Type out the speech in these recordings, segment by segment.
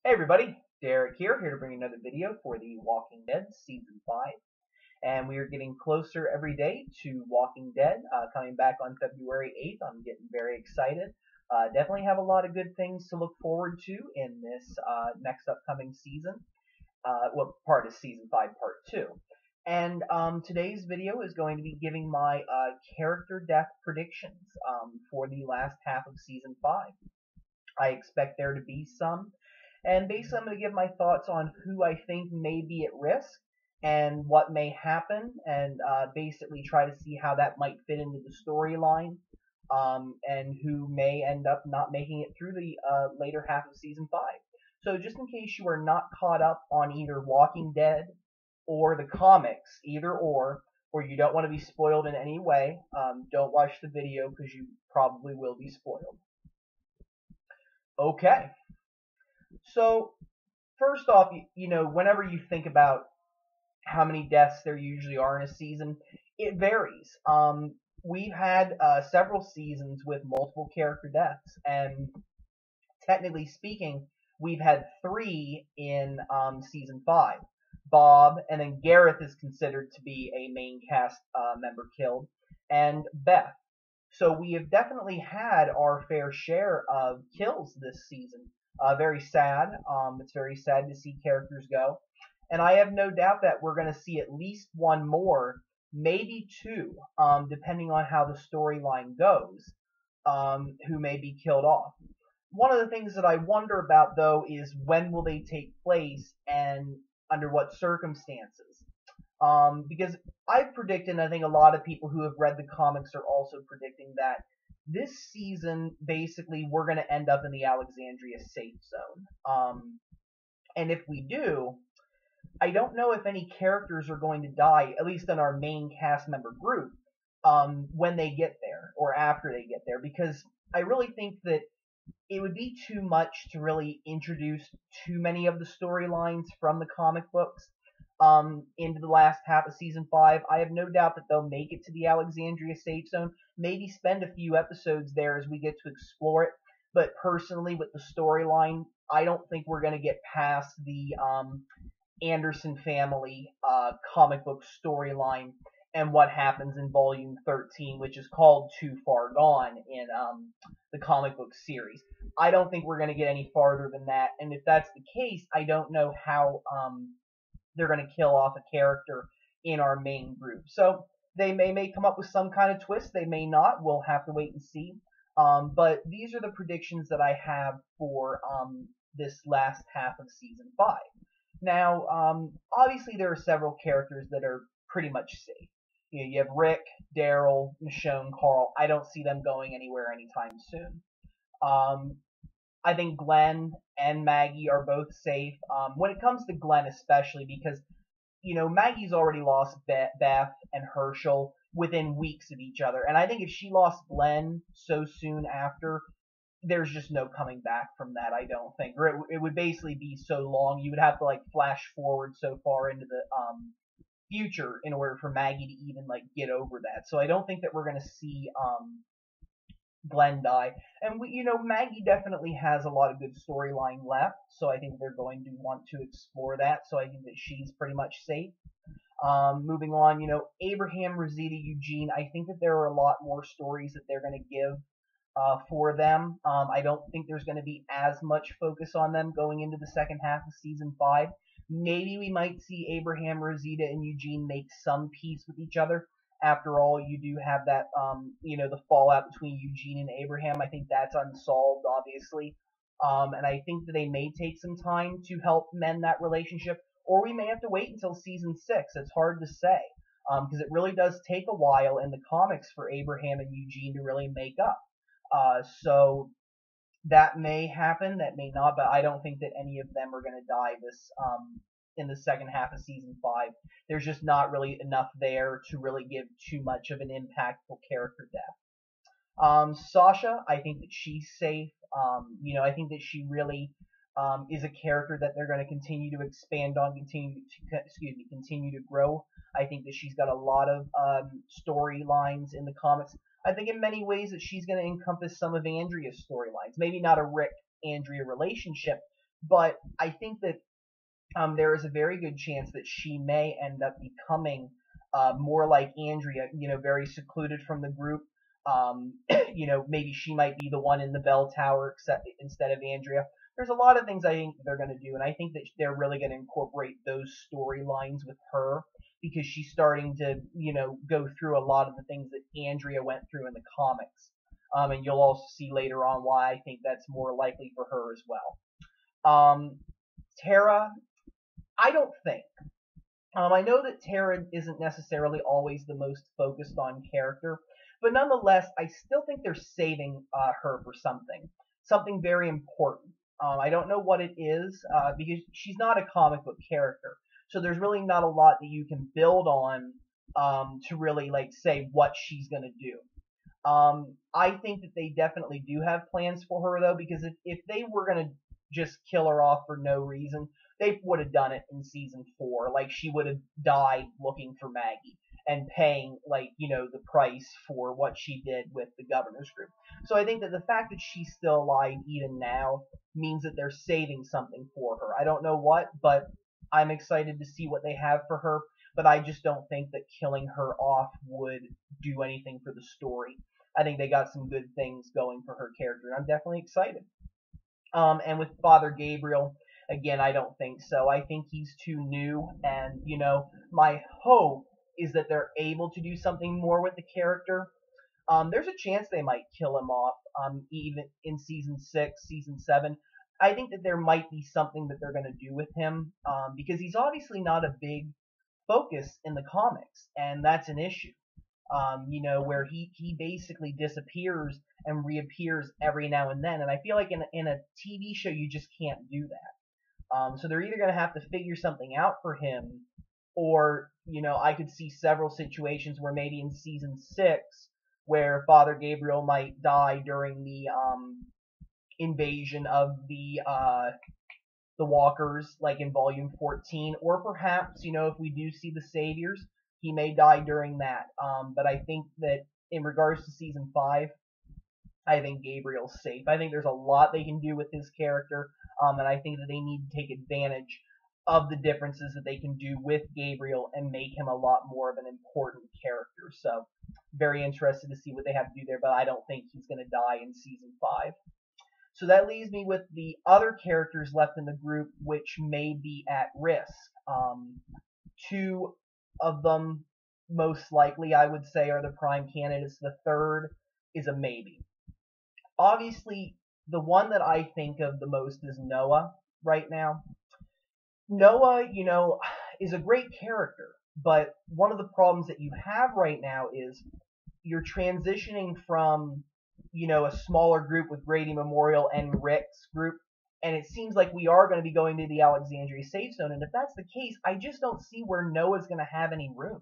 Hey everybody, Derek here to bring another video for The Walking Dead Season 5. And we are getting closer every day to Walking Dead, coming back on February 8th. I'm getting very excited. Definitely have a lot of good things to look forward to in this next upcoming season. Part of Season 5, Part 2. And today's video is going to be giving my character death predictions for the last half of Season 5. I expect there to be some. And basically, I'm going to give my thoughts on who I think may be at risk and what may happen, and basically try to see how that might fit into the storyline, and who may end up not making it through the later half of Season 5. So just in case you are not caught up on either Walking Dead or the comics, either or you don't want to be spoiled in any way, don't watch the video because you probably will be spoiled. Okay. So, first off, whenever you think about how many deaths there usually are in a season, it varies. We've had several seasons with multiple character deaths, and technically speaking, we've had 3 in Season 5. Bob, and then Gareth is considered to be a main cast member killed, and Beth. So we have definitely had our fair share of kills this season. Very sad. It's very sad to see characters go. And I have no doubt that we're going to see at least one more, maybe 2, depending on how the storyline goes, who may be killed off. One of the things that I wonder about, though, is when will they take place and under what circumstances. Because I've predicted, and I think a lot of people who have read the comics are also predicting that this season, basically, we're going to end up in the Alexandria safe zone. And if we do, I don't know if any characters are going to die, at least in our main cast member group, when they get there, or after they get there, because I really think that it would be too much to really introduce too many of the storylines from the comic books into the last half of Season 5. I have no doubt that they'll make it to the Alexandria safe zone, maybe spend a few episodes there as we get to explore it, but personally, with the storyline, I don't think we're going to get past the Anderson family comic book storyline and what happens in Volume 13, which is called Too Far Gone in the comic book series. I don't think we're going to get any farther than that, and if that's the case, I don't know how they're going to kill off a character in our main group. So they may come up with some kind of twist. They may not. We'll have to wait and see. But these are the predictions that I have for this last half of Season 5. Now, obviously there are several characters that are pretty much safe. You have Rick, Daryl, Michonne, Carl. I don't see them going anywhere anytime soon. I think Glenn and Maggie are both safe. When it comes to Glenn especially, because, Maggie's already lost Beth and Herschel within weeks of each other. And I think if she lost Glenn so soon after, there's just no coming back from that, I don't think. Or it would basically be so long, you would have to, flash forward so far into the future in order for Maggie to even, get over that. So I don't think that we're going to see Glenn die. And Maggie definitely has a lot of good storyline left, so I think they're going to want to explore that. So I think that she's pretty much safe. Moving on, Abraham, Rosita, Eugene. I think that there are a lot more stories that they're going to give for them. I don't think there's going to be as much focus on them going into the second half of Season 5. Maybe we might see Abraham, Rosita, and Eugene make some peace with each other. After all, you do have that, the fallout between Eugene and Abraham. I think that's unsolved, obviously. And I think that they may take some time to help mend that relationship, or we may have to wait until Season 6. It's hard to say, because it really does take a while in the comics for Abraham and Eugene to really make up. So that may happen, that may not, but I don't think that any of them are going to die this in the second half of Season 5. There's just not really enough there to really give too much of an impactful character death. Sasha, I think that she's safe. I think that she really is a character that they're going to continue to expand on, continue to grow. I think that she's got a lot of storylines in the comics. I think in many ways that she's going to encompass some of Andrea's storylines. Maybe not a Rick-Andrea relationship, but I think that there is a very good chance that she may end up becoming more like Andrea, very secluded from the group. Maybe she might be the one in the bell tower instead of Andrea. There's a lot of things I think they're going to do, and I think that they're really going to incorporate those storylines with her because she's starting to, go through a lot of the things that Andrea went through in the comics. And you'll also see later on why I think that's more likely for her as well. Tara, I don't think. I know that Tara isn't necessarily always the most focused on character, but nonetheless, I still think they're saving her for something very important. I don't know what it is because she's not a comic book character, so there's really not a lot that you can build on to really like say what she's gonna do. I think that they definitely do have plans for her though, because if they were gonna just kill her off for no reason, they would have done it in season 4. Like she would have died looking for Maggie and paying like the price for what she did with the governor's group. So I think that the fact that she's still alive even now means that they're saving something for her. I don't know what, but I'm excited to see what they have for her. But I just don't think that killing her off would do anything for the story. I think they got some good things going for her character, and I'm definitely excited. And with Father Gabriel, again, I don't think so. I think he's too new, and my hope is that they're able to do something more with the character. There's a chance they might kill him off, even in season 6, season 7. I think that there might be something that they're going to do with him, because he's obviously not a big focus in the comics, and that's an issue. Where he basically disappears and reappears every now and then, and I feel like in a TV show you just can't do that. So they're either going to have to figure something out for him, or I could see several situations where maybe in season 6, where Father Gabriel might die during the invasion of the Walkers, like in volume 14, or perhaps, if we do see the Saviors, he may die during that. But I think that in regards to season 5, I think Gabriel's safe. I think there's a lot they can do with his character, and I think that they need to take advantage of the differences that they can do with Gabriel and make him a lot more of an important character. So, very interested to see what they have to do there, but I don't think he's going to die in season 5. So that leaves me with the other characters left in the group which may be at risk. Two of them, most likely, I would say, are the prime candidates. The third is a maybe. Obviously, the one that I think of the most is Noah right now. Noah, is a great character, but one of the problems that you have right now is you're transitioning from a smaller group with Grady Memorial and Rick's group, and it seems like we are going to be going to the Alexandria Safe Zone, and if that's the case, I just don't see where Noah's going to have any room.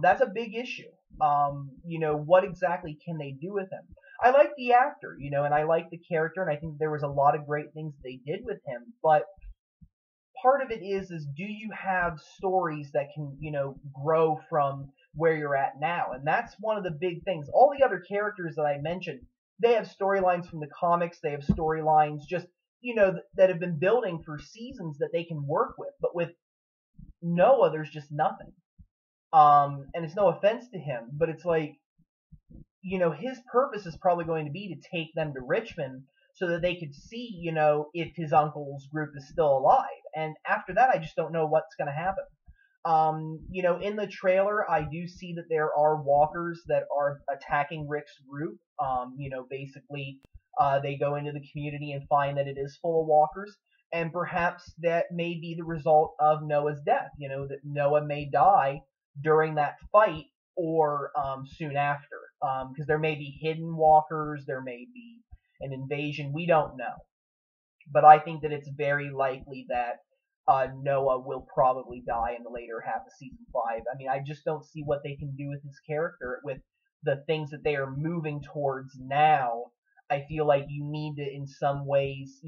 That's a big issue. What exactly can they do with him? I like the actor, and I like the character, and I think there was a lot of great things they did with him, but part of it is do you have stories that can, grow from where you're at now? And that's one of the big things. All the other characters that I mentioned, they have storylines from the comics. They have storylines just, that have been building for seasons that they can work with. But with Noah, there's just nothing. And it's no offense to him, but it's like, his purpose is probably going to be to take them to Richmond so that they could see, if his uncle's group is still alive. And after that, I just don't know what's going to happen. In the trailer, I do see that there are walkers that are attacking Rick's group. Basically, they go into the community and find that it is full of walkers. And perhaps that may be the result of Noah's death. That Noah may die during that fight or soon after. Because there may be hidden walkers, there may be an invasion, we don't know. But I think that it's very likely that Noah will probably die in the later half of season 5. I mean, I just don't see what they can do with his character, with the things that they are moving towards now. I feel like you need to, in some ways,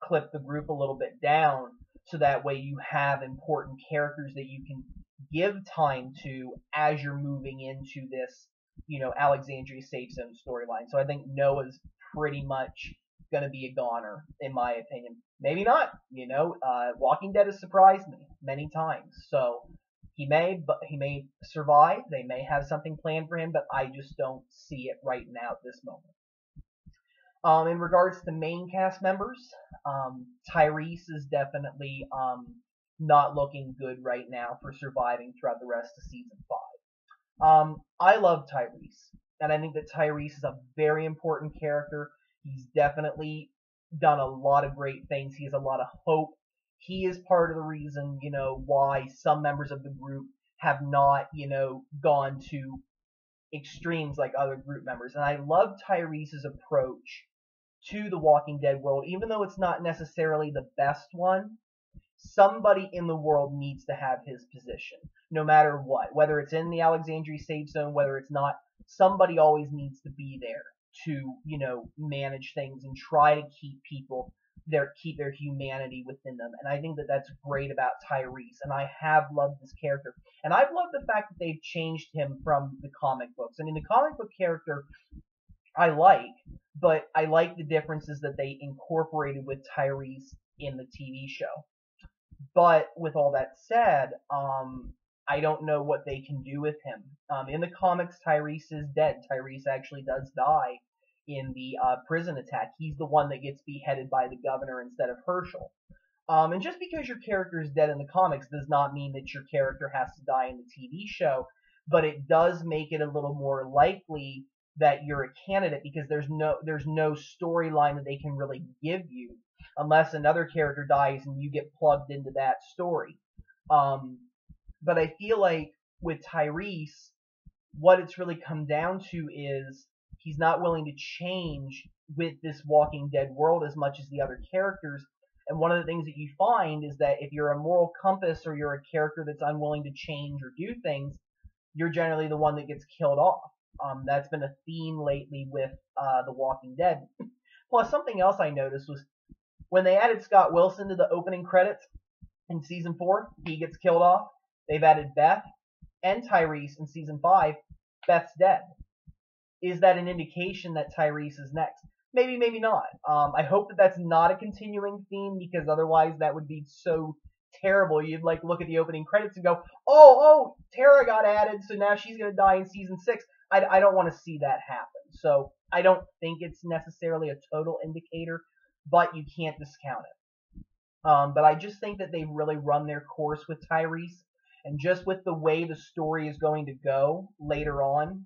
clip the group a little bit down, so that way you have important characters that you can give time to as you're moving into this, Alexandria Safe Zone storyline. So I think Noah's pretty much going to be a goner, in my opinion. Maybe not. Walking Dead has surprised me many times. So he may survive. They may have something planned for him, but I just don't see it right now at this moment. In regards to main cast members, Tyrese is definitely not looking good right now for surviving throughout the rest of season 5. I love Tyrese, and I think that Tyrese is a very important character. He's definitely done a lot of great things. He has a lot of hope. He is part of the reason, why some members of the group have not, gone to extremes like other group members. And I love Tyrese's approach to the Walking Dead world, even though it's not necessarily the best one. Somebody in the world needs to have his position, no matter what. Whether it's in the Alexandria safe zone, whether it's not, somebody always needs to be there to, manage things and try to keep keep their humanity within them. And I think that that's great about Tyrese, and I have loved this character. And I've loved the fact that they've changed him from the comic books. I mean, the comic book character I like, but I like the differences that they incorporated with Tyrese in the TV show. But with all that said, I don't know what they can do with him. In the comics, Tyrese is dead. Tyrese actually does die in the prison attack. He's the one that gets beheaded by the governor instead of Herschel. And just because your character is dead in the comics does not mean that your character has to die in the TV show, but it does make it a little more likely that you're a candidate, because there's no storyline that they can really give you unless another character dies and you get plugged into that story. But I feel like with Tyrese, what it's really come down to is he's not willing to change with this Walking Dead world as much as the other characters. And one of the things that you find is that if you're a moral compass or you're a character that's unwilling to change or do things, you're generally the one that gets killed off. That's been a theme lately with The Walking Dead. Plus, something else I noticed was when they added Scott Wilson to the opening credits in Season 4, he gets killed off. They've added Beth and Tyrese in Season 5. Beth's dead. Is that an indication that Tyrese is next? Maybe, maybe not. I hope that that's not a continuing theme, because otherwise that would be so terrible. You'd look at the opening credits and go, oh, Tara got added, so now she's going to die in Season 6. I don't want to see that happen. So I don't think it's necessarily a total indicator, but you can't discount it. But I just think that they've really run their course with Tyrese, and just with the way the story is going to go later on,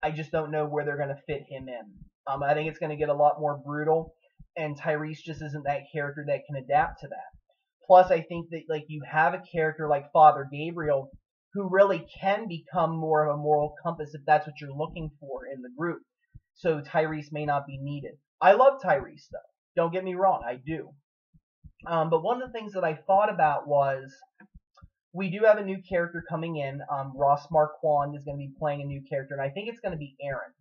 I just don't know where they're going to fit him in. I think it's going to get a lot more brutal, and Tyrese just isn't that character that can adapt to that. Plus, I think that you have a character like Father Gabriel who really can become more of a moral compass if that's what you're looking for in the group. So Tyrese may not be needed. I love Tyrese, though. Don't get me wrong, I do. But one of the things that I thought about was, we do have a new character coming in. Ross Marquand is going to be playing a new character, and I think it's going to be Aaron.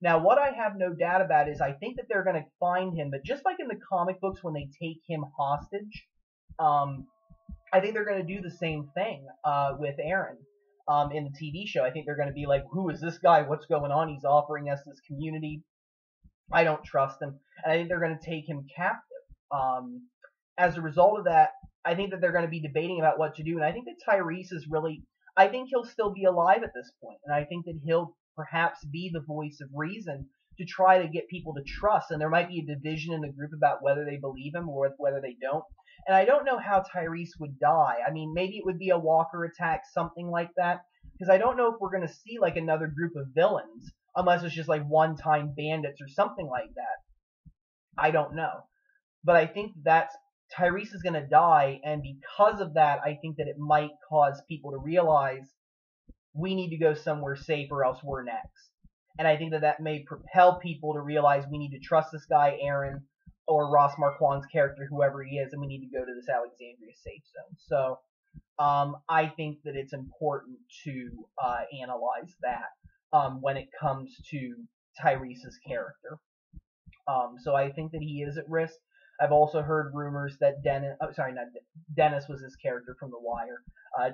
Now, what I have no doubt about is I think that they're going to find him, but just like in the comic books when they take him hostage, I think they're going to do the same thing with Aaron in the TV show. I think they're going to be like, who is this guy? What's going on? He's offering us this community. I don't trust him. And I think they're going to take him captive. As a result of that, I think that they're going to be debating about what to do. And I think that Tyrese is really, I think he'll still be alive at this point. And I think that he'll perhaps be the voice of reason to try to get people to trust. And there might be a division in the group about whether they believe him or whether they don't. And I don't know how Tyrese would die. I mean, maybe it would be a walker attack, something like that. Because I don't know if we're going to see another group of villains, unless it's just one-time bandits or something like that. I don't know. But I think that's Tyrese is going to die, and because of that, I think that it might cause people to realize we need to go somewhere safe or else we're next. And I think that that may propel people to realize we need to trust this guy, Aaron, or Ross Marquand's character, whoever he is, and we need to go to this Alexandria safe zone. So I think that it's important to analyze that when it comes to Tyrese's character. So I think that he is at risk. I've also heard rumors that Dennis was his character from The Wire.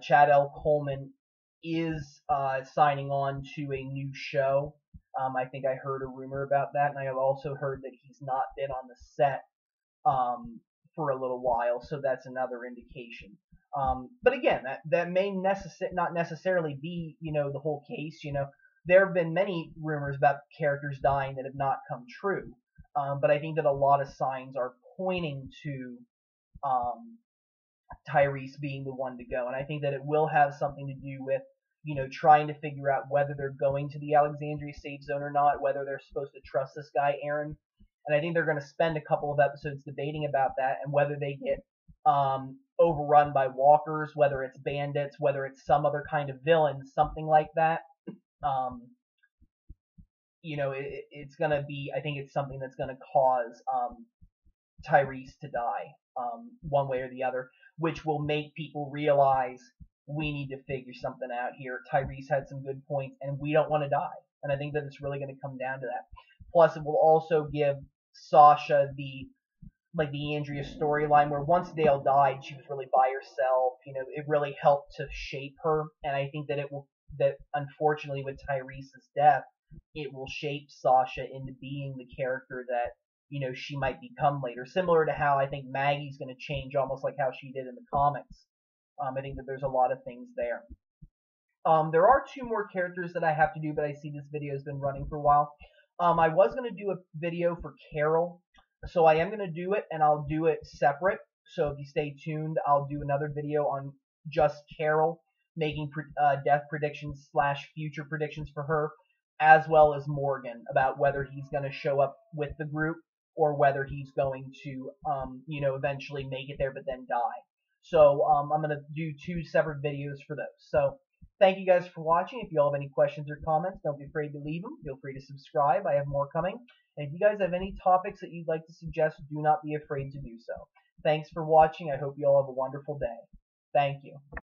Chad L. Coleman is signing on to a new show. I think I heard a rumor about that, and I have also heard that he's not been on the set for a little while, so that's another indication. But again, that may not necessarily be, the whole case. There have been many rumors about characters dying that have not come true. But I think that a lot of signs are pointing to um, Tyrese being the one to go, and I think that it will have something to do with trying to figure out whether they're going to the Alexandria safe zone or not, whether they're supposed to trust this guy Aaron, and I think they're going to spend a couple of episodes debating about that and whether they get overrun by walkers, whether it's bandits, whether it's some other kind of villain, something like that. Um, it's going to be, I think it's something that's going to cause Tyrese to die one way or the other, which will make people realize we need to figure something out here. Tyrese had some good points, and we don't want to die. And I think that it's really going to come down to that. Plus, it will also give Sasha the Andrea storyline, where once Dale died, she was really by herself. It really helped to shape her, and I think that unfortunately with Tyrese's death, it will shape Sasha into being the character that she might become later, similar to how I think Maggie's going to change, almost like how she did in the comics. I think that there's a lot of things there. There are two more characters that I have to do, but I see this video has been running for a while. I was going to do a video for Carol, so I am going to do it, and I'll do it separate. So if you stay tuned, I'll do another video on just Carol, making death predictions / future predictions for her, as well as Morgan, about whether he's going to show up with the group or whether he's going to, eventually make it there but then die. So I'm going to do two separate videos for those. So thank you guys for watching. If you all have any questions or comments, don't be afraid to leave them. Feel free to subscribe. I have more coming. And if you guys have any topics that you'd like to suggest, do not be afraid to do so. Thanks for watching. I hope you all have a wonderful day. Thank you.